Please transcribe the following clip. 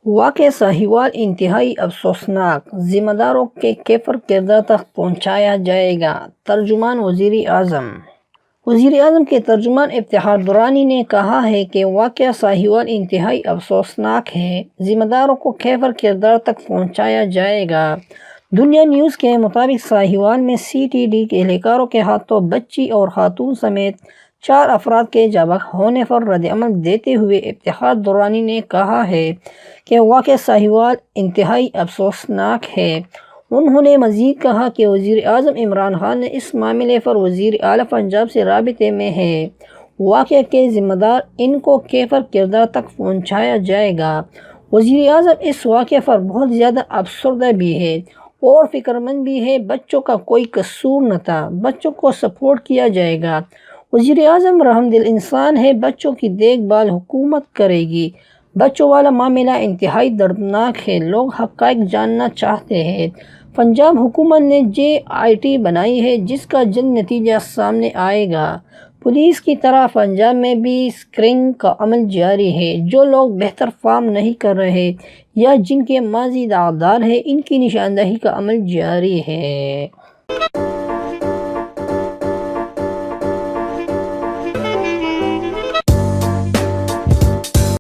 واقعہ ساہیوال انتہائی افسوسناک، ذمہ داروں کے کیفر کردار تک پہنچایا جائے گا۔ ترجمان وزیر اعظم وزیر اعظم کے ترجمان افتخار درانی نے کہا ہے کہ واقعہ ساہیوال انتہائی افسوسناک ہے، ذمہ داروں کو کیفر کردار تک پہنچایا جائے گا۔ دنیا نیوز کے مطابق ساہیوال میں سی ٹی ڈی کے اہلکاروں کے ہاتھوں بچی اور خاتون سمیت 4 افراد کے ہلاک ہونے پر رد عمل دیتے ہوئے افتخار درانی نے کہا ہے کہ واقعہ ساہیوال انتہائی افسوسناک ہے۔ انہوں نے مزید کہا کہ وزیر اعظم عمران خان نے اس معاملے پر وزیر اعلیٰ پنجاب سے رابطے میں ہیں۔ واقعے کے ذمہ دار ان کو کیفر کردار تک پہنچایا جائے گا۔ وزیر اعظم اس واقعے پر بہت زیادہ افسردہ بھی ہیں اور فکر مند بھی ہیں۔ بچوں کا کوئی قصور نہ تھا، بچوں کو سپورٹ کیا جائے گا۔ وزیر اعظم رحم دل انسان ہیں، بچوں کی دیکھ بھال حکومت کرے گی۔ بچوں والا معاملہ انتہائی دردناک ہے، لوگ حقائق جاننا چاہتے ہیں۔ پنجاب حکومت نے جے آئی ٹی بنائی ہے جس کا جلد نتیجہ سامنے آئے گا۔ پولیس کی طرح پنجاب میں بھی اسکریننگ کا عمل جاری ہے۔ جو لوگ بہتر فارم نہیں کر رہے یا جن کے ماضی داغدار ہے، ان کی نشاندہی کا عمل جاری ہے۔